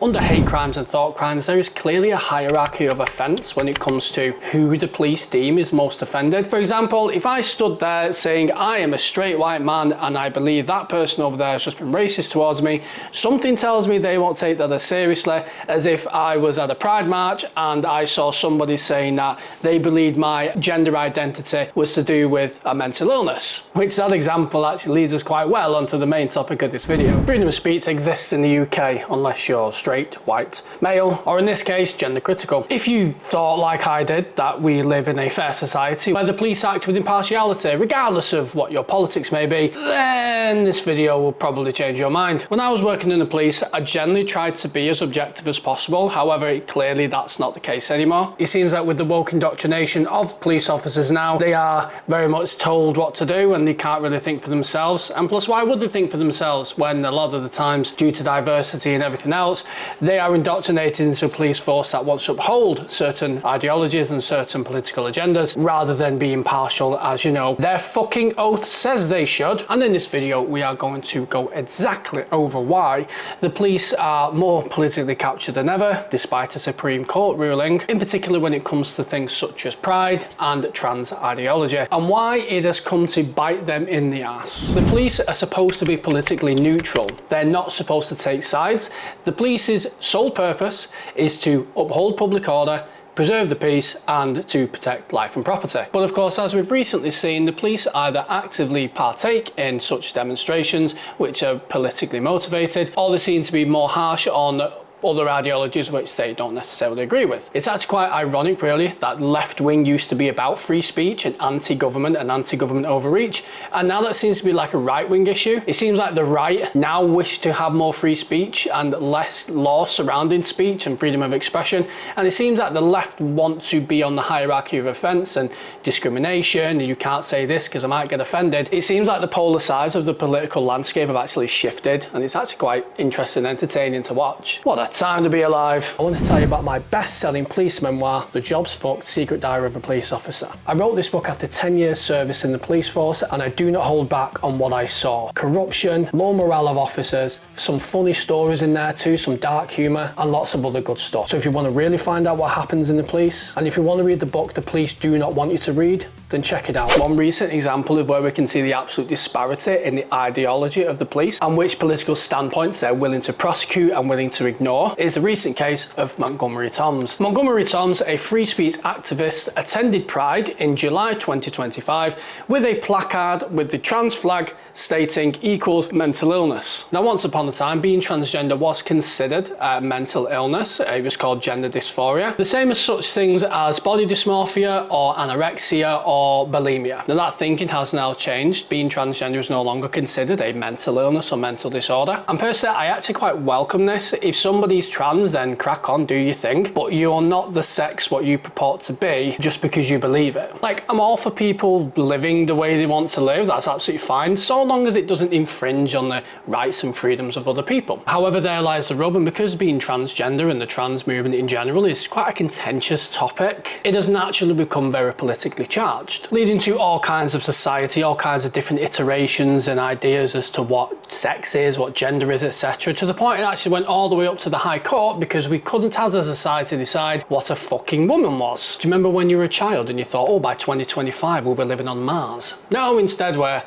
Under hate crimes and thought crimes, there is clearly a hierarchy of offence when it comes to who the police deem is most offended. For example, if I stood there saying I am a straight white man and I believe that person over there has just been racist towards me, something tells me they won't take that as seriously as if I was at a pride march and I saw somebody saying that they believed my gender identity was to do with a mental illness. Which that example actually leads us quite well onto the main topic of this video. Freedom of speech exists in the UK unless you're straight, white, male, or in this case, gender critical. If you thought like I did that we live in a fair society where the police act with impartiality, regardless of what your politics may be, then this video will probably change your mind. When I was working in the police, I generally tried to be as objective as possible. However, clearly that's not the case anymore. It seems that with the woke indoctrination of police officers now, they are very much told what to do and they can't really think for themselves. And plus, why would they think for themselves when a lot of the times, due to diversity and everything else, they are indoctrinated into a police force that wants to uphold certain ideologies and certain political agendas rather than be impartial, as you know their fucking oath says they should. And in this video we are going to go exactly over why the police are more politically captured than ever despite a Supreme Court ruling, in particular when it comes to things such as pride and trans ideology, and why it has come to bite them in the ass. The police are supposed to be politically neutral. They're not supposed to take sides. The police's sole purpose is to uphold public order, preserve the peace, and to protect life and property. But of course, as we've recently seen, the police either actively partake in such demonstrations which are politically motivated, or they seem to be more harsh on other ideologies which they don't necessarily agree with. It's actually quite ironic really that left wing used to be about free speech and anti-government overreach, and now that seems to be like a right wing issue. It seems like the right now wish to have more free speech and less law surrounding speech and freedom of expression, and it seems like the left want to be on the hierarchy of offence and discrimination, and you can't say this because I might get offended. It seems like the polar sides of the political landscape have actually shifted, and it's actually quite interesting and entertaining to watch. What a time to be alive. I want to tell you about my best-selling police memoir, The Job's Fucked: Secret Diary of a Police Officer. I wrote this book after 10 years service in the police force, and I do not hold back on what I saw. Corruption, low morale of officers, some funny stories in there too, some dark humour, and lots of other good stuff. So if you want to really find out what happens in the police, and if you want to read the book the police do not want you to read, then check it out. One recent example of where we can see the absolute disparity in the ideology of the police and which political standpoints they're willing to prosecute and willing to ignore is the recent case of Montgomery Toms. Montgomery Toms, a free speech activist, attended Pride in July 2025 with a placard with the trans flag stating equals mental illness. Now, once upon a time, being transgender was considered a mental illness. It was called gender dysphoria, the same as such things as body dysmorphia or anorexia or bulimia. Now, that thinking has now changed. Being transgender is no longer considered a mental illness or mental disorder. And personally, I actually quite welcome this. If somebody's trans, then crack on, do your thing, but you're not the sex what you purport to be just because you believe it. Like, I'm all for people living the way they want to live. That's absolutely fine, so long as it doesn't infringe on the rights and freedoms of other people. However, there lies the rub, and because being transgender and the trans movement in general is quite a contentious topic, it has naturally become very politically charged, leading to all kinds of society, all kinds of different iterations and ideas as to what sex is, what gender is, etc., to the point it actually went all the way up to the High Court because we couldn't as a society decide what a fucking woman was. Do you remember when you were a child and you thought, oh, by 2025 we'll be living on Mars? No, instead we're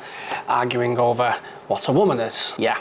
arguing over what a woman is. Yeah,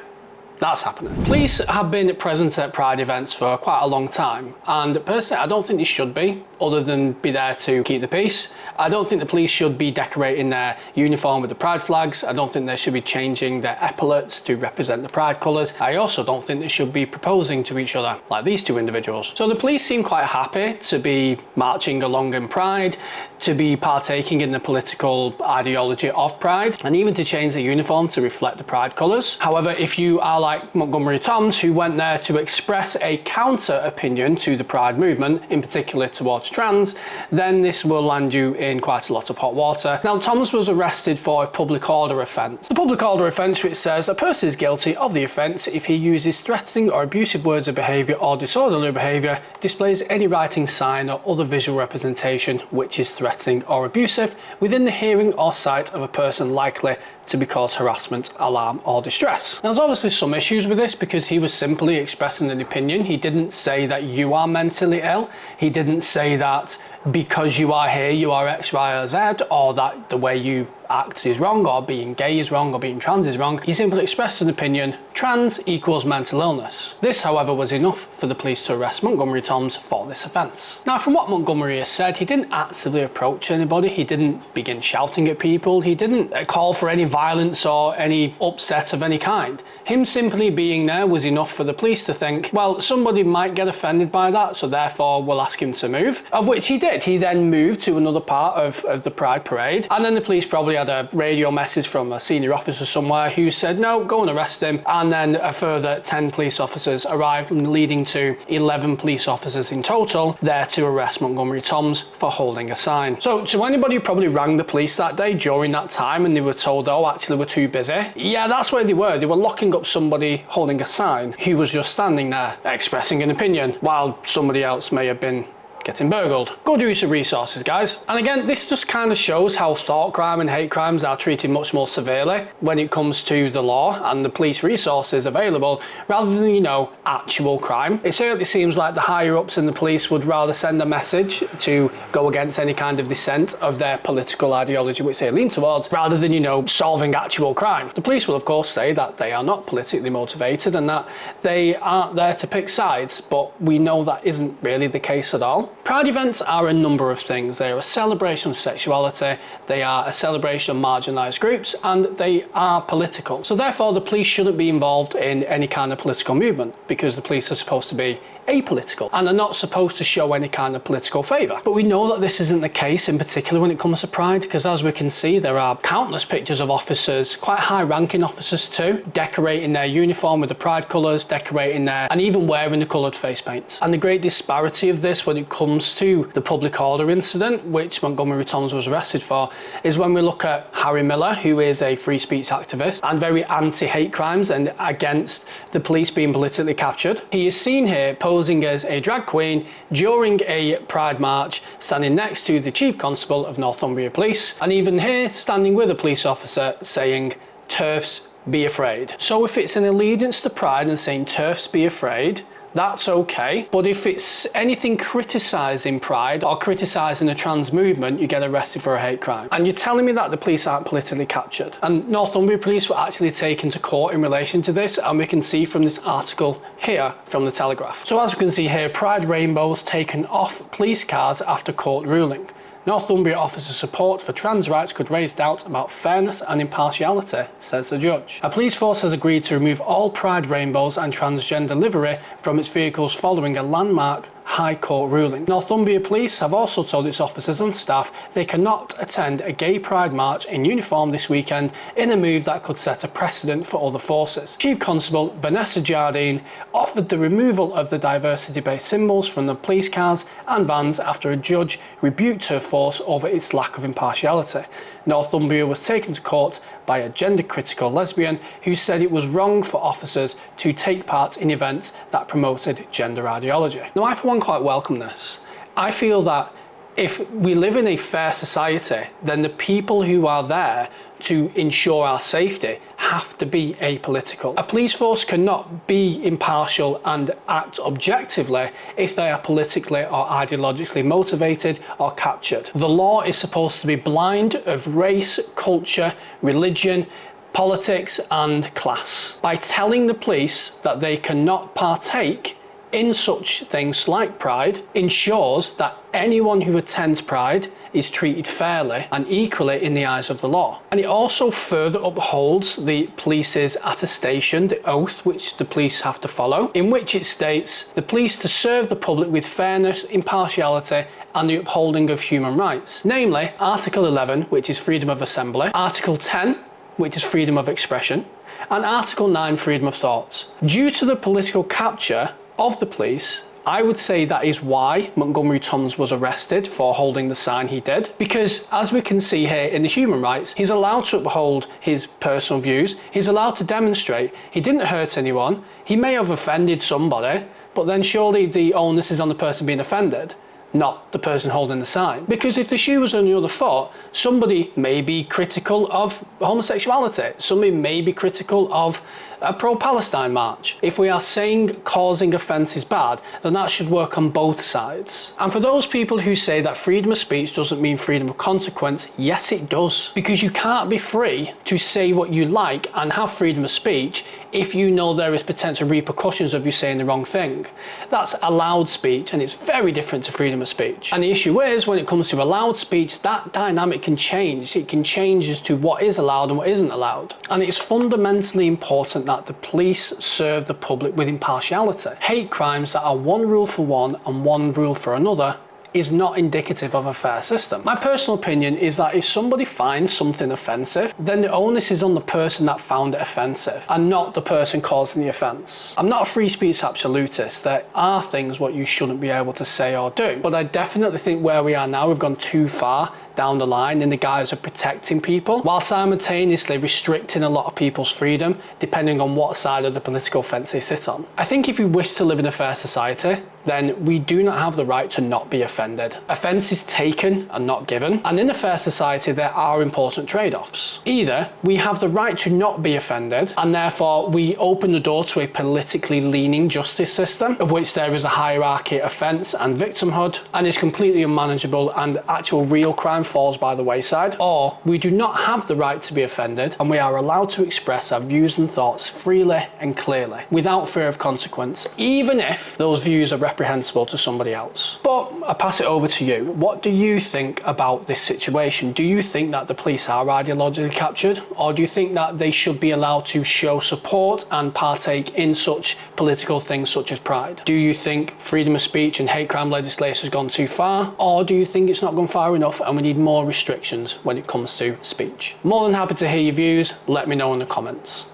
that's happening. Police have been present at Pride events for quite a long time, and personally I don't think they should be, other than be there to keep the peace. I don't think the police should be decorating their uniform with the pride flags. I don't think they should be changing their epaulets to represent the pride colours. I also don't think they should be proposing to each other like these two individuals. So the police seem quite happy to be marching along in Pride, to be partaking in the political ideology of Pride, and even to change their uniform to reflect the Pride colours. However, if you are like Montgomery Toms, who went there to express a counter opinion to the Pride movement, in particular towards trans, then this will land you in quite a lot of hot water. Now, Toms was arrested for a public order offence. The public order offence, which says a person is guilty of the offence if he uses threatening or abusive words or behaviour or disorderly behaviour, displays any writing, sign or other visual representation which is threatening threatening or abusive within the hearing or sight of a person likely to be cause harassment, alarm or distress. Now, there's obviously some issues with this because he was simply expressing an opinion. He didn't say that you are mentally ill. He didn't say that because you are here you are X, Y or Z, or that the way you act is wrong, or being gay is wrong, or being trans is wrong. He simply expressed an opinion: trans equals mental illness. This, however, was enough for the police to arrest Montgomery Toms for this offence. Now, from what Montgomery has said, he didn't actively approach anybody. He didn't begin shouting at people. He didn't call for any violence or any upset of any kind. Him simply being there was enough for the police to think, well, somebody might get offended by that, so therefore we'll ask him to move, of which he did. He then moved to another part of the Pride Parade, and then the police probably had a radio message from a senior officer somewhere who said, no, go and arrest him, and then a further 10 police officers arrived, leading to 11 police officers in total there to arrest Montgomery Toms for holding a sign. So to anybody who probably rang the police that day during that time and they were told, oh, actually we're too busy, yeah, that's where they were. They were locking up somebody holding a sign who was just standing there expressing an opinion while somebody else may have been getting burgled. Good use of resources, guys. And again, this just kind of shows how thought crime and hate crimes are treated much more severely when it comes to the law and the police resources available, rather than, you know, actual crime. It certainly seems like the higher ups in the police would rather send a message to go against any kind of dissent of their political ideology which they lean towards, rather than, you know, solving actual crime. The police will of course say that they are not politically motivated and that they aren't there to pick sides, but we know that isn't really the case at all. Pride events are a number of things. They are a celebration of sexuality, they are a celebration of marginalised groups, and they are political. So therefore the police shouldn't be involved in any kind of political movement, because the police are supposed to be apolitical and are not supposed to show any kind of political favour. But we know that this isn't the case, in particular when it comes to Pride, because as we can see, there are countless pictures of officers, quite high ranking officers too, decorating their uniform with the Pride colours, decorating their, and even wearing the coloured face paint. And the great disparity of this when it comes to the public order incident, which Montgomery Toms was arrested for, is when we look at Harry Miller, who is a free speech activist and very anti-hate crimes and against the police being politically captured. He is seen here posing as a drag queen during a Pride march, standing next to the Chief Constable of Northumbria Police, and even here standing with a police officer saying, "TERFs be afraid." So if it's an allegiance to Pride and saying "TERFs be afraid," that's okay. But if it's anything criticising Pride or criticising the trans movement, you get arrested for a hate crime. And you're telling me that the police aren't politically captured? And Northumbria Police were actually taken to court in relation to this, and we can see from this article here from the Telegraph. So as we can see here, Pride rainbows taken off police cars after court ruling. Northumbria officer support for trans rights could raise doubt about fairness and impartiality, says the judge. A police force has agreed to remove all Pride rainbows and transgender livery from its vehicles following a landmark High Court ruling. Northumbria Police have also told its officers and staff they cannot attend a gay pride march in uniform this weekend, in a move that could set a precedent for other forces. Chief Constable Vanessa Jardine offered the removal of the diversity-based symbols from the police cars and vans after a judge rebuked her force over its lack of impartiality. Northumbria was taken to court by a gender-critical lesbian who said it was wrong for officers to take part in events that promoted gender ideology. Now, I for one quite welcome this. I feel that if we live in a fair society, then the people who are there to ensure our safety have to be apolitical. A police force cannot be impartial and act objectively if they are politically or ideologically motivated or captured. The law is supposed to be blind of race, culture, religion, politics and class. By telling the police that they cannot partake in such things like Pride, ensures that anyone who attends Pride is treated fairly and equally in the eyes of the law. And it also further upholds the police's attestation, the oath which the police have to follow, in which it states the police to serve the public with fairness, impartiality and the upholding of human rights. Namely, Article 11, which is freedom of assembly, Article 10, which is freedom of expression, and Article 9, freedom of thought. Due to the political capture of the police, I would say that is why Montgomery Toms was arrested for holding the sign he did, because as we can see here in the human rights, he's allowed to uphold his personal views, he's allowed to demonstrate, he didn't hurt anyone, he may have offended somebody, but then surely the onus is on the person being offended. not the person holding the sign. Because if the shoe was on the other foot, somebody may be critical of homosexuality, somebody may be critical of a pro-Palestine march. If we are saying causing offence is bad, then that should work on both sides. And for those people who say that freedom of speech doesn't mean freedom of consequence, yes it does. Because you can't be free to say what you like and have freedom of speech if you know there is potential repercussions of you saying the wrong thing. That's allowed speech, and it's very different to freedom of speech. And the issue is, when it comes to allowed speech, that dynamic can change. It can change as to what is allowed and what isn't allowed. And it's fundamentally important that the police serve the public with impartiality. Hate crimes that are one rule for one and one rule for another is not indicative of a fair system. My personal opinion is that if somebody finds something offensive, then the onus is on the person that found it offensive and not the person causing the offence. I'm not a free speech absolutist. There are things what you shouldn't be able to say or do, but I definitely think where we are now, we've gone too far down the line in the guise of protecting people while simultaneously restricting a lot of people's freedom depending on what side of the political fence they sit on. I think if we wish to live in a fair society, then we do not have the right to not be offended. Offence is taken and not given, and in a fair society there are important trade-offs. Either we have the right to not be offended and therefore we open the door to a politically leaning justice system of which there is a hierarchy of offence and victimhood and is completely unmanageable and actual real crime falls by the wayside, or we do not have the right to be offended and we are allowed to express our views and thoughts freely and clearly without fear of consequence, even if those views are reprehensible to somebody else. But I pass it over to you. What do you think about this situation? Do you think that the police are ideologically captured, or do you think that they should be allowed to show support and partake in such political things such as pride? Do you think freedom of speech and hate crime legislation has gone too far, or do you think it's not gone far enough and we need more restrictions when it comes to speech? More than happy to hear your views. Let me know in the comments.